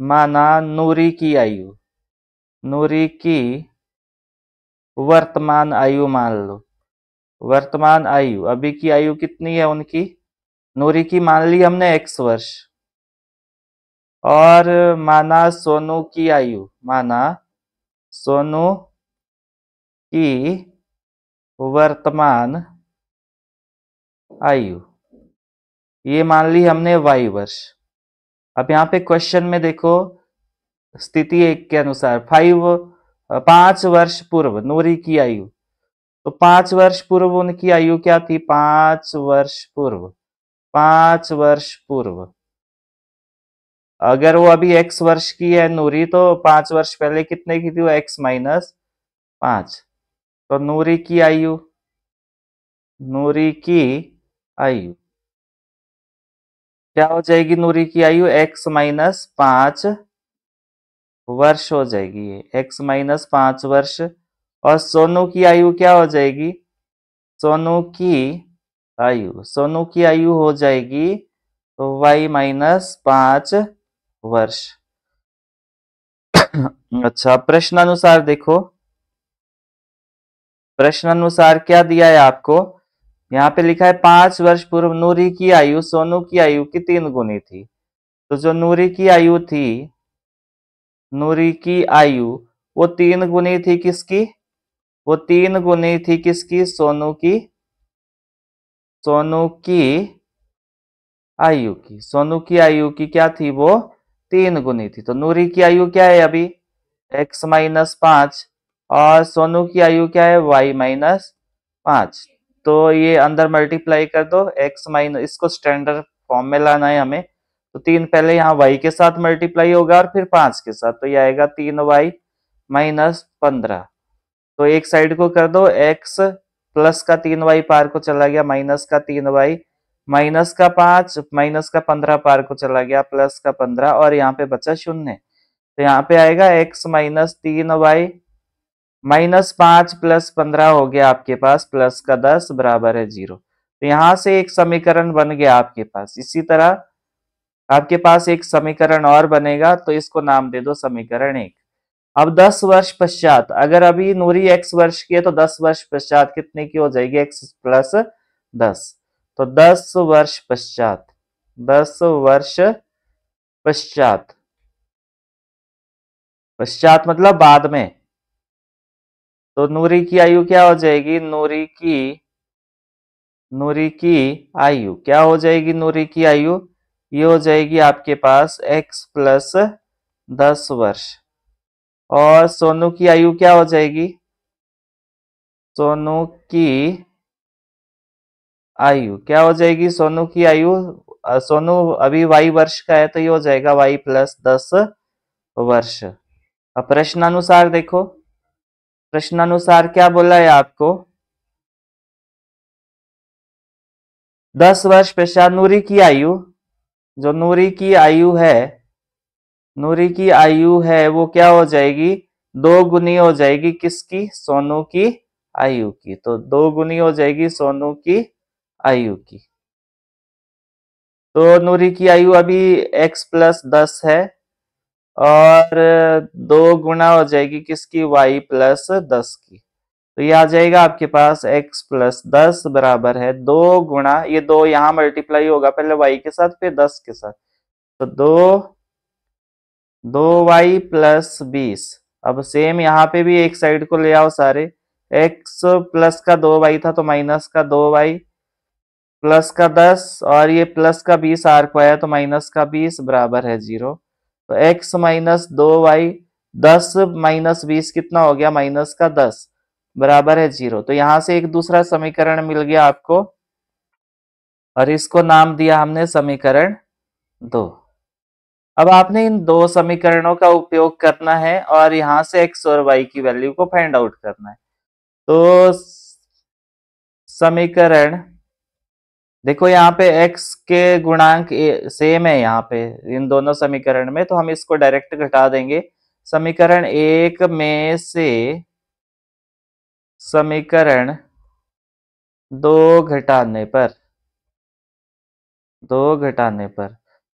माना नूरी की आयु, नूरी की वर्तमान आयु मान लो। वर्तमान आयु, अभी की आयु कितनी है उनकी? नूरी की मान ली हमने x वर्ष। और माना सोनू की आयु, माना सोनू की वर्तमान आयु, ये मान ली हमने y वर्ष। अब यहाँ पे क्वेश्चन में देखो, स्थिति 1 के अनुसार 5 वर्ष पूर्व नूरी की आयु, तो 5 वर्ष पूर्व उनकी आयु क्या थी? 5 वर्ष पूर्व, 5 वर्ष पूर्व अगर वो अभी x वर्ष की है नूरी, तो 5 वर्ष पहले कितने की थी? वो x माइनस 5। तो नूरी की आयु, नूरी की आयु क्या हो जाएगी? नूरी की आयु x माइनस 5 वर्ष हो जाएगी। ये x माइनस 5 वर्ष। और सोनू की आयु क्या हो जाएगी? सोनू की सोनू की आयु हो जाएगी तो y माइनस 5 वर्ष। अच्छा, प्रश्नानुसार देखो, प्रश्नानुसार क्या दिया है आपको? यहाँ पे लिखा है 5 वर्ष पूर्व नूरी की आयु सोनू की आयु की 3 गुनी थी। तो जो नूरी की आयु थी, नूरी की आयु वो 3 गुनी थी किसकी? वो 3 गुनी थी किसकी? सोनू की, सोनू की आयु की। सोनू की आयु की क्या थी? वो 3 गुनी थी। तो नूरी की आयु क्या है अभी? x minus 5। और सोनू की आयु क्या है? y minus 5। तो ये अंदर मल्टीप्लाई कर दो, x माइनस, इसको स्टैंडर्ड फॉर्म में लाना है हमें। तो 3 पहले यहाँ y के साथ मल्टीप्लाई होगा और फिर 5 के साथ, तो ये आएगा 3y माइनस 15। तो एक साइड को कर दो, x प्लस का 3y पार को चला गया, माइनस का 3y, माइनस का 5, माइनस का 15 पार को चला गया, प्लस का 15, और यहाँ पे बचा 0। तो यहाँ पे आएगा x minus 3y minus 5 plus 15 हो गया आपके पास, प्लस का 10 बराबर है 0। तो यहां से एक समीकरण बन गया आपके पास। इसी तरह आपके पास एक समीकरण और बनेगा, तो इसको नाम दे दो समीकरण 1। अब 10 वर्ष पश्चात, अगर अभी नूरी x वर्ष की है तो 10 वर्ष पश्चात कितने की हो जाएगी? x plus 10। तो 10 वर्ष पश्चात, 10 वर्ष पश्चात, पश्चात मतलब बाद में, तो नूरी की आयु क्या हो जाएगी? नूरी की आयु क्या हो जाएगी? नूरी की आयु ये हो जाएगी आपके पास x प्लस 10 वर्ष। और सोनू की आयु क्या हो जाएगी? सोनू की आयु क्या हो जाएगी? सोनू की आयु, सोनू अभी y वर्ष का है तो ये हो जाएगा y प्लस 10 वर्ष। अब प्रश्नानुसार देखो, प्रश्नानुसार क्या बोला है आपको? 10 वर्ष पश्चात नूरी की आयु, जो नूरी की आयु है, नूरी की आयु है वो क्या हो जाएगी? 2 गुनी हो जाएगी किसकी? सोनू की आयु की। तो 2 गुनी हो जाएगी सोनू की आयु की। तो नूरी की आयु अभी x प्लस 10 है, और 2 गुना हो जाएगी किसकी? y प्लस 10 की। तो ये आ जाएगा आपके पास x प्लस 10 बराबर है 2 गुणा, ये 2 यहाँ मल्टीप्लाई होगा पहले y के साथ फिर 10 के साथ, तो 2 2y प्लस 20। अब सेम यहाँ पे भी एक साइड को ले आओ सारे। x प्लस का 2y था तो माइनस का 2y प्लस का 10 और ये प्लस का 20 आर को आया तो माइनस का 20 बराबर है 0। तो x माइनस 2y, 10 माइनस 20 कितना हो गया? माइनस का 10 बराबर है 0। तो यहां से एक दूसरा समीकरण मिल गया आपको और इसको नाम दिया हमने समीकरण 2। अब आपने इन दो समीकरणों का उपयोग करना है और यहां से x और y की वैल्यू को फाइंड आउट करना है। तो समीकरण देखो यहाँ पे x के गुणांक सेम है यहाँ पे इन दोनों समीकरण में, तो हम इसको डायरेक्ट घटा देंगे। समीकरण 1 में से समीकरण 2 घटाने पर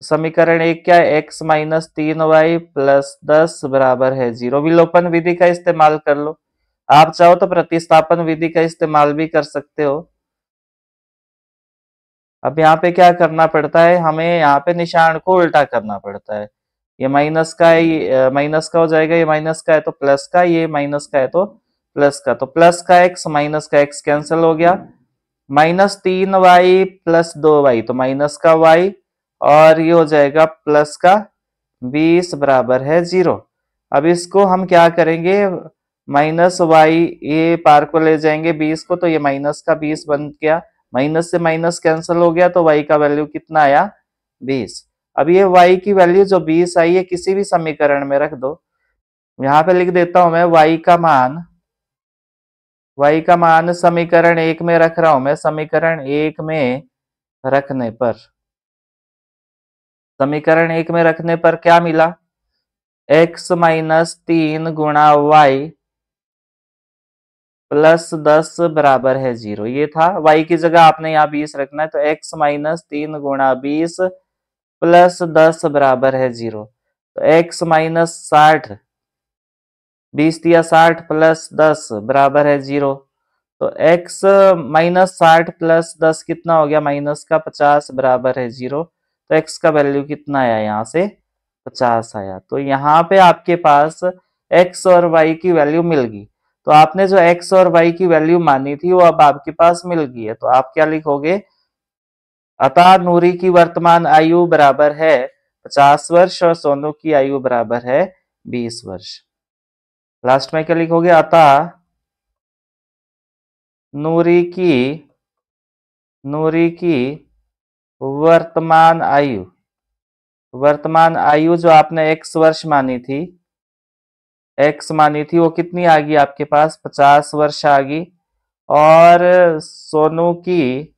समीकरण 1 क्या है? x माइनस 3y प्लस 10 बराबर है 0। विलोपन विधि का इस्तेमाल कर लो। आप चाहो तो प्रतिस्थापन विधि का इस्तेमाल भी कर सकते हो। अब यहाँ पे क्या करना पड़ता है? हमें यहाँ पे निशान को उल्टा करना पड़ता है। ये माइनस का है, ये माइनस का हो जाएगा, ये माइनस का है तो प्लस का, ये माइनस का है तो प्लस का। तो प्लस का x माइनस का x कैंसिल हो गया। माइनस 3y प्लस 2y तो माइनस का y और ये हो जाएगा प्लस का 20 बराबर है 0। अब इसको हम क्या करेंगे? माइनस वाई ये पार को ले जाएंगे 20 को, तो ये माइनस का 20 बन गया। माइनस से माइनस कैंसिल हो गया तो y का वैल्यू कितना आया? 20। अब ये y की वैल्यू जो 20 आई है किसी भी समीकरण में रख दो। यहां पे लिख देता हूं मैं y का मान समीकरण 1 में रख रहा हूं मैं। समीकरण 1 में रखने पर क्या मिला? x माइनस 3 गुणा y प्लस 10 बराबर है 0। ये था। y की जगह आपने यहाँ 20 रखना है, तो x माइनस 3 गुणा 20 प्लस 10 बराबर है 0। तो x माइनस 60, 20 दिया 60 प्लस 10 बराबर है 0। तो x माइनस 60 प्लस 10 कितना हो गया? माइनस का 50 बराबर है 0। तो x का वैल्यू कितना आया? यहाँ से 50 आया। तो यहाँ पे आपके पास x और y की वैल्यू मिल गई। तो आपने जो x और y की वैल्यू मानी थी वो अब आपके पास मिल गई है। तो आप क्या लिखोगे? अतः नूरी की वर्तमान आयु बराबर है 50 वर्ष और सोनू की आयु बराबर है 20 वर्ष। लास्ट में क्या लिखोगे? अतः नूरी की वर्तमान आयु जो आपने x वर्ष मानी थी, वो कितनी आ गई आपके पास? 50 वर्ष आ गई। और सोनू की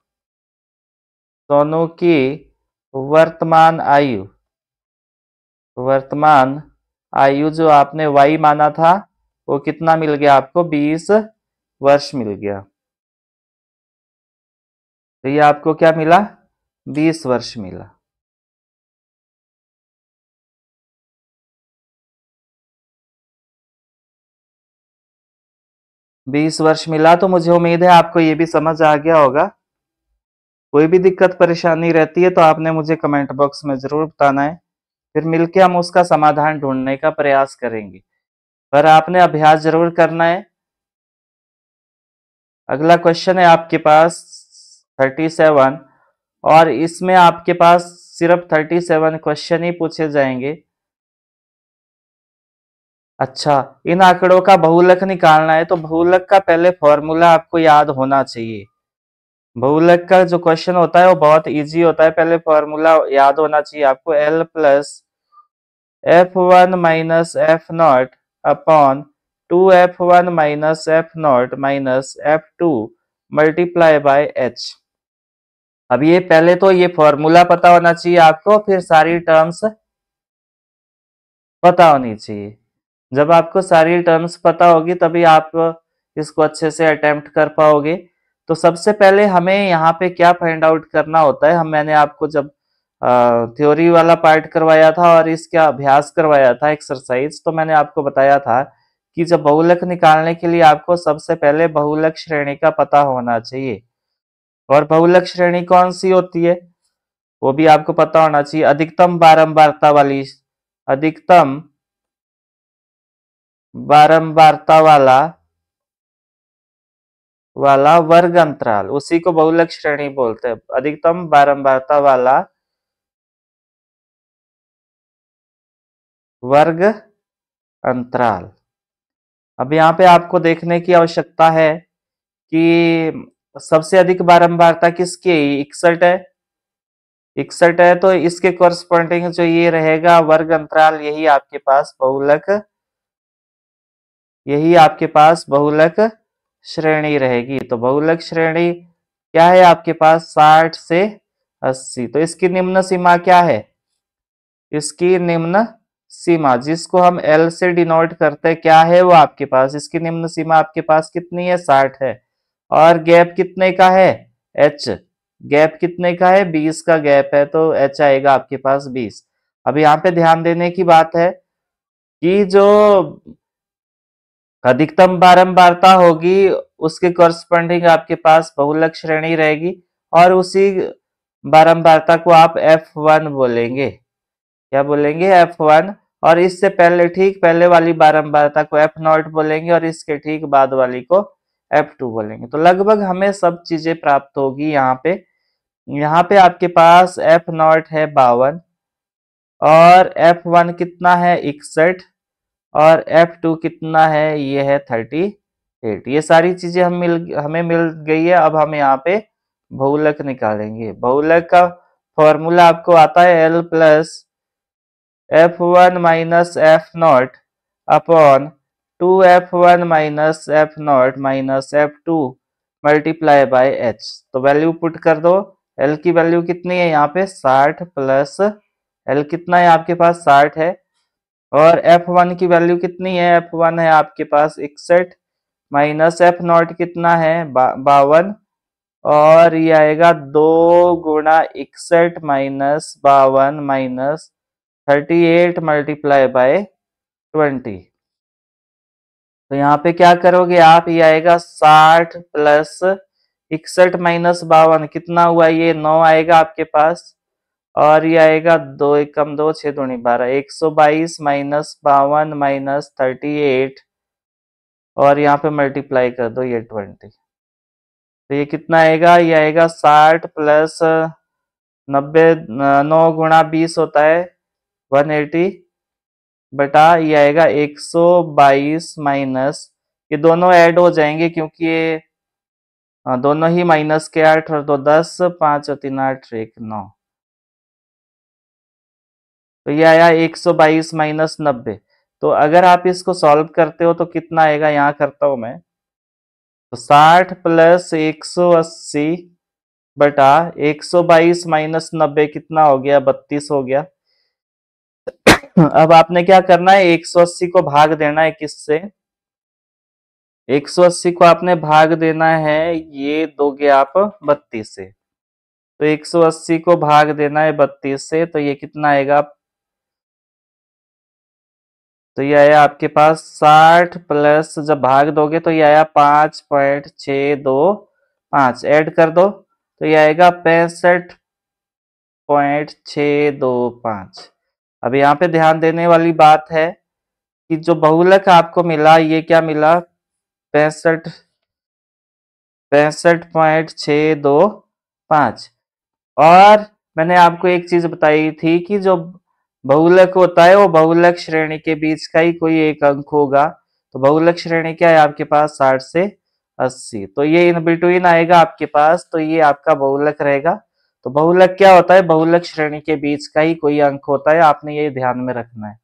वर्तमान आयु जो आपने y माना था वो कितना मिल गया आपको? 20 वर्ष मिल गया। तो ये आपको क्या मिला? 20 वर्ष मिला। बीस वर्ष मिला। तो मुझे उम्मीद है आपको ये भी समझ आ गया होगा। कोई भी दिक्कत परेशानी रहती है तो आपने मुझे कमेंट बॉक्स में जरूर बताना है, फिर मिलके हम उसका समाधान ढूंढने का प्रयास करेंगे। पर आपने अभ्यास जरूर करना है। अगला क्वेश्चन है आपके पास 37 और इसमें आपके पास सिर्फ 37 क्वेश्चन ही पूछे जाएंगे। अच्छा, इन आंकड़ों का बहुलक निकालना है तो बहुलक का पहले फॉर्मूला आपको याद होना चाहिए। बहुलक का जो क्वेश्चन होता है वो बहुत इजी होता है। पहले फॉर्मूला याद होना चाहिए आपको। L plus F1 minus F not upon 2F1 minus F not minus F2 multiply by H। अब ये पहले तो ये फॉर्मूला पता होना चाहिए आपको, फिर सारी टर्म्स पता होनी चाहिए। जब आपको सारी टर्म्स पता होगी तभी आप इसको अच्छे से अटेम्प्ट कर पाओगे। तो सबसे पहले हमें यहाँ पे क्या फाइंड आउट करना होता है? मैंने आपको जब थ्योरी वाला पार्ट करवाया था और इसका अभ्यास करवाया था एक्सरसाइज, तो मैंने आपको बताया था कि जब बहुलक निकालने के लिए आपको सबसे पहले बहुलक श्रेणी का पता होना चाहिए। और बहुलक श्रेणी कौन सी होती है वो भी आपको पता होना चाहिए। अधिकतम बारंबारता वाली अधिकतम बारंबारता वाला वर्ग अंतराल, उसी को बहुलक श्रेणी बोलते हैं। अधिकतम बारंबारता वाला वर्ग अंतराल। अब यहाँ पे आपको देखने की आवश्यकता है कि सबसे अधिक बारंबारता किसकी है? 61 है। 61 है तो इसके कोरस्पॉन्डिंग जो ये रहेगा वर्ग अंतराल, यही आपके पास बहुलक श्रेणी रहेगी। तो बहुलक श्रेणी क्या है आपके पास? 60 से 80। तो इसकी निम्न सीमा क्या है? इसकी निम्न सीमा जिसको हम L से डिनोट करते हैं, क्या है वो आपके पास? इसकी निम्न सीमा आपके पास कितनी है? 60 है। और गैप कितने का है? H। गैप कितने का है? 20 का गैप है, तो H आएगा आपके पास 20। अब यहाँ पे ध्यान देने की बात है कि जो अधिकतम बारंबारता होगी उसके कॉरस्पॉन्डिंग आपके पास बहुलक श्रेणी रहेगी, और उसी बारंबारता को आप F1 बोलेंगे। क्या बोलेंगे? F1। और इससे पहले, ठीक पहले वाली बारंबारता को F0 बोलेंगे, और इसके ठीक बाद वाली को F2 बोलेंगे। तो लगभग हमें सब चीजें प्राप्त होगी। यहाँ पे आपके पास F0 है 52, और F1 कितना है? 61, और F2 कितना है? ये है 38। ये सारी चीजें हमें मिल गई है। अब हम यहाँ पे बहुलक निकालेंगे। बहुलक का फॉर्मूला आपको आता है L plus F1 minus F0 upon 2F1 minus F0 minus F2 multiply by H। तो वैल्यू पुट कर दो। L की वैल्यू कितनी है यहाँ पे? 60 प्लस L कितना है आपके पास? 60 है। और F1 की वैल्यू कितनी है? F1 है आपके पास 61 माइनस F0 कितना है? 52, और ये आएगा 2 गुणा 61 माइनस 52 माइनस 38 मल्टीप्लाई बाय 20। तो यहाँ पे क्या करोगे आप? ये आएगा 60 प्लस 61 माइनस 52 कितना हुआ? ये 9 आएगा आपके पास, और ये आएगा 2 एकम 2 6 दूनी 12, 122 माइनस 52 माइनस 38, और यहाँ पे मल्टीप्लाई कर दो ये 20। तो ये कितना आएगा? ये आएगा 60 प्लस 90, 9 गुणा 20 होता है 180, बटा ये आएगा 122 माइनस, ये दोनों ऐड हो जाएंगे क्योंकि ये दोनों ही माइनस के 8 और 2 10, 5 और 3 8 1 9। तो ये आया 122 माइनस 90। तो अगर आप इसको सॉल्व करते हो तो कितना आएगा? यहाँ करता हूं मैं। तो 60 प्लस 180 बटा 122 माइनस 90 कितना हो गया? 32 हो गया। अब आपने क्या करना है? 180 को भाग देना है किससे? 180 को आपने भाग देना है, ये दोगे आप 32 से। तो 180 को भाग देना है 32 से, तो ये कितना आएगा? तो ये आया आपके पास 60 प्लस, जब भाग दोगे तो ये आया 5.625, ऐड कर दो तो ये आएगा 65.625। अब यहाँ पे ध्यान देने वाली बात है कि जो बहुलक आपको मिला, ये क्या मिला? 65.625। और मैंने आपको एक चीज बताई थी कि जो बहुलक होता है वो बहुलक श्रेणी के बीच का ही कोई एक अंक होगा। तो बहुलक श्रेणी क्या है आपके पास? 60 से 80। तो ये इन बिटवीन आएगा आपके पास, तो ये आपका बहुलक रहेगा। तो बहुलक क्या होता है? बहुलक श्रेणी के बीच का ही कोई अंक होता है, आपने ये ध्यान में रखना है।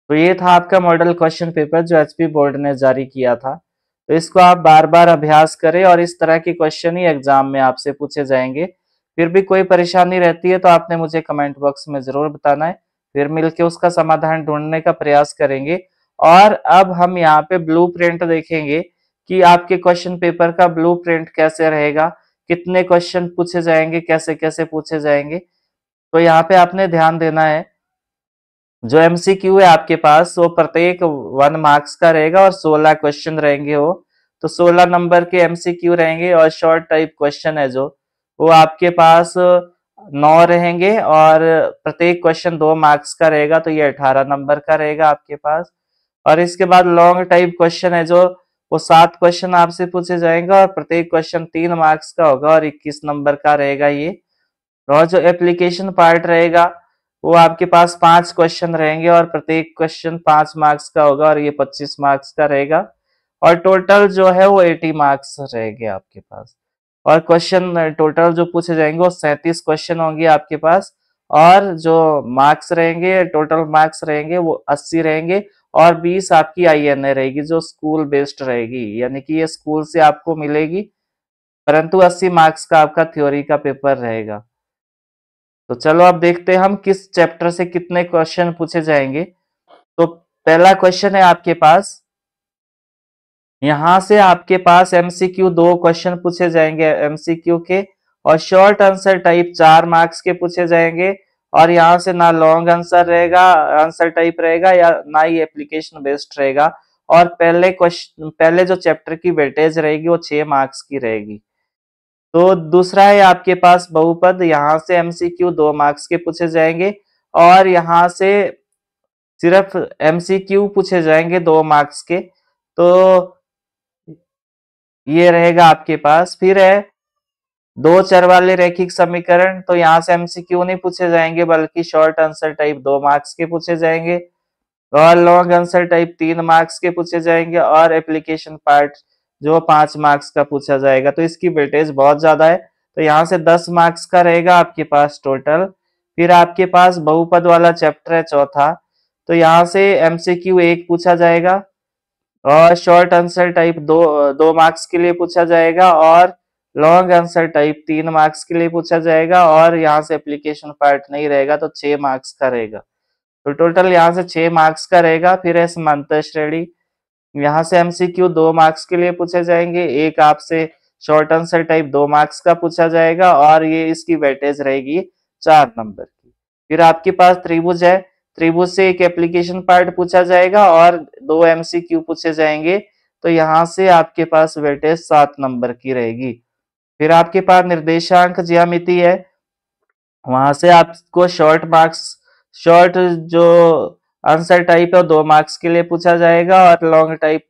तो ये था आपका मॉडल क्वेश्चन पेपर जो एचपी बोर्ड ने जारी किया था। तो इसको आप बार बार अभ्यास करें, और इस तरह के क्वेश्चन ही एग्जाम में आपसे पूछे जाएंगे। फिर भी कोई परेशानी रहती है तो आपने मुझे कमेंट बॉक्स में जरूर बताना है, फिर मिलके उसका समाधान ढूंढने का प्रयास करेंगे। और अब हम यहाँ पे ब्लूप्रिंट देखेंगे कि आपके क्वेश्चन पेपर का ब्लूप्रिंट कैसे रहेगा, कितने क्वेश्चन पूछे जाएंगे, कैसे कैसे पूछे जाएंगे। तो यहाँ पे आपने ध्यान देना है, जो एमसीक्यू है आपके पास वो प्रत्येक 1 मार्क्स का रहेगा, और 16 क्वेश्चन रहेंगे वो। तो 16 नंबर के एमसीक्यू रहेंगे, और शॉर्ट टाइप क्वेश्चन है जो वो आपके पास 9 रहेंगे और प्रत्येक क्वेश्चन 2 मार्क्स का रहेगा, तो ये 18 नंबर का रहेगा आपके पास। और इसके बाद लॉन्ग टाइप क्वेश्चन है जो वो 7 क्वेश्चन आपसे पूछे जाएंगे और प्रत्येक क्वेश्चन 3 मार्क्स का होगा और 21 नंबर का रहेगा ये। और जो एप्लीकेशन पार्ट रहेगा वो आपके पास 5 क्वेश्चन रहेंगे और प्रत्येक क्वेश्चन 5 मार्क्स का होगा और ये 25 मार्क्स का रहेगा और टोटल जो है वो 80 मार्क्स रहेंगे आपके पास। और क्वेश्चन टोटल जो पूछे जाएंगे वो 37 क्वेश्चन होंगे आपके पास और जो मार्क्स रहेंगे, टोटल मार्क्स रहेंगे वो 80 रहेंगे और 20 आपकी INA रहेगी जो स्कूल बेस्ड रहेगी, यानी कि ये स्कूल से आपको मिलेगी, परंतु 80 मार्क्स का आपका थ्योरी का पेपर रहेगा। तो चलो अब देखते हैं हम किस चैप्टर से कितने क्वेश्चन पूछे जाएंगे। तो पहला क्वेश्चन है आपके पास, यहां से आपके पास MCQ 2 क्वेश्चन पूछे जाएंगे MCQ के और शॉर्ट आंसर टाइप 4 मार्क्स के पूछे जाएंगे और यहाँ से ना लॉन्ग आंसर रहेगा, आंसर टाइप रहेगा या ना ही एप्लीकेशन बेस्ड रहेगा। और पहले जो चैप्टर की वेटेज रहेगी वो 6 मार्क्स की रहेगी। तो दूसरा है आपके पास बहुपद, यहाँ से MCQ 2 मार्क्स के पूछे जाएंगे और यहाँ से सिर्फ MCQ पूछे जाएंगे 2 मार्क्स के। तो ये रहेगा आपके पास। फिर है दो चर वाले रैखिक समीकरण, तो यहाँ से MCQ नहीं पूछे जाएंगे बल्कि शॉर्ट आंसर टाइप 2 मार्क्स के पूछे जाएंगे और लॉन्ग आंसर टाइप 3 मार्क्स के पूछे जाएंगे और एप्लीकेशन पार्ट जो 5 मार्क्स का पूछा जाएगा। तो इसकी वेटेज बहुत ज्यादा है, तो यहाँ से 10 मार्क्स का रहेगा आपके पास टोटल। फिर आपके पास बहुपद वाला चैप्टर है चौथा, तो यहाँ से MCQ 1 पूछा जाएगा और शॉर्ट आंसर टाइप 2 मार्क्स के लिए पूछा जाएगा और लॉन्ग आंसर टाइप 3 मार्क्स के लिए पूछा जाएगा और यहाँ से एप्लीकेशन पार्ट नहीं रहेगा तो 6 मार्क्स का रहेगा। तो टोटल यहाँ से 6 मार्क्स का रहेगा। फिर है समांतर श्रेणी, यहाँ से MCQ 2 मार्क्स के लिए पूछे जाएंगे, एक आपसे शॉर्ट आंसर टाइप 2 मार्क्स का पूछा जाएगा और ये इसकी वेटेज रहेगी 4 नंबर की। फिर आपके पास त्रिभुज है, त्रिभुज से एक एप्लीकेशन पार्ट पूछा जाएगा और 2 MCQ पूछे जाएंगे, तो यहाँ से आपके पास वेटेज 7 नंबर की रहेगी। फिर आपके पास निर्देशांक ज्यामिति है, वहां से आपको शॉर्ट जो आंसर टाइप है 2 मार्क्स के लिए पूछा जाएगा और लॉन्ग टाइप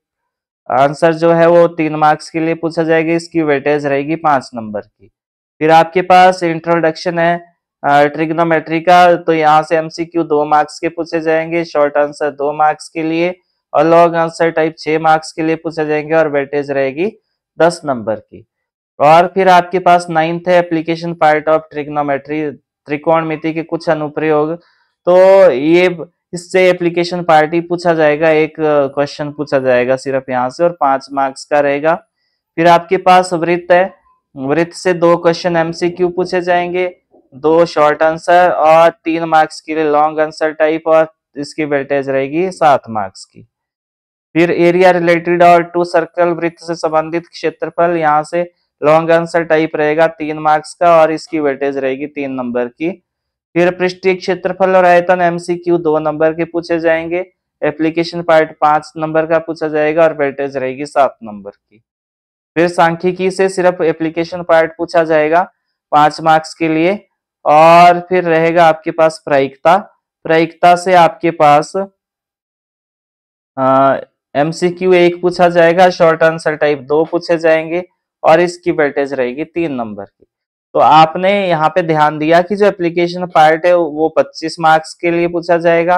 आंसर जो है वो 3 मार्क्स के लिए पूछा जाएगा, इसकी वेटेज रहेगी 5 नंबर की। फिर आपके पास इंट्रोडक्शन है ट्रिग्नोमेट्री का, तो यहाँ से MCQ 2 मार्क्स के पूछे जाएंगे, शॉर्ट आंसर 2 मार्क्स के लिए और लॉन्ग आंसर टाइप 6 मार्क्स के लिए पूछे जाएंगे और वेटेज रहेगी 10 नंबर की। और फिर आपके पास 9th है एप्लीकेशन पार्ट ऑफ ट्रिग्नोमेट्री, त्रिकोणमिति के कुछ अनुप्रयोग। तो ये इससे एप्लीकेशन पार्ट ही पूछा जाएगा, एक क्वेश्चन पूछा जाएगा सिर्फ यहाँ से और 5 मार्क्स का रहेगा। फिर आपके पास वृत्त है, वृत्त से 2 क्वेश्चन MCQ पूछे जाएंगे, 2 शॉर्ट आंसर और 3 मार्क्स के लिए लॉन्ग आंसर टाइप और इसकी वेटेज रहेगी 7 मार्क्स की। फिर एरिया रिलेटेड और टू सर्कल, वृत्त से संबंधित क्षेत्रफल, यहाँ से लॉन्ग आंसर टाइप रहेगा 3 मार्क्स का और इसकी वेटेज रहेगी 3 नंबर की। फिर पृष्ठीय क्षेत्रफल और आयतन MCQ 2 नंबर के पूछे जाएंगे, एप्लीकेशन पार्ट 5 नंबर का पूछा जाएगा और वेटेज रहेगी 7 नंबर की। फिर सांख्यिकी से सिर्फ एप्लीकेशन पार्ट पूछा जाएगा 5 मार्क्स के लिए। और फिर रहेगा आपके पास प्रायिकता, प्रायिकता से आपके पास MCQ 1 पूछा जाएगा, शॉर्ट आंसर टाइप 2 पूछे जाएंगे और इसकी वेटेज रहेगी 3 नंबर की। तो आपने यहाँ पे ध्यान दिया कि जो एप्लीकेशन पार्ट है वो 25 मार्क्स के लिए पूछा जाएगा,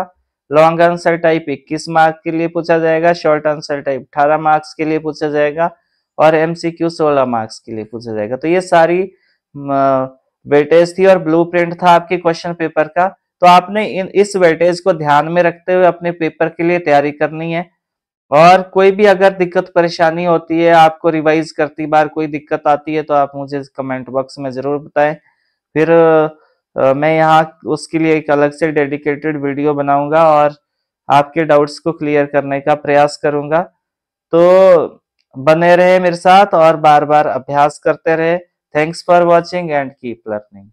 लॉन्ग आंसर टाइप 21 मार्क्स के लिए पूछा जाएगा, शॉर्ट आंसर टाइप 18 मार्क्स के लिए पूछा जाएगा और MCQ 16 मार्क्स के लिए पूछा जाएगा। तो ये सारी वेटेज थी और ब्लूप्रिंट था आपके क्वेश्चन पेपर का। तो आपने इस वेटेज को ध्यान में रखते हुए अपने पेपर के लिए तैयारी करनी है। और कोई भी अगर दिक्कत परेशानी होती है, आपको रिवाइज करती बार कोई दिक्कत आती है, तो आप मुझे कमेंट बॉक्स में जरूर बताएं। फिर मैं यहाँ उसके लिए एक अलग से डेडिकेटेड वीडियो बनाऊंगा और आपके डाउट्स को क्लियर करने का प्रयास करूंगा। तो बने रहे मेरे साथ और बार बार अभ्यास करते रहे। Thanks for watching and keep learning.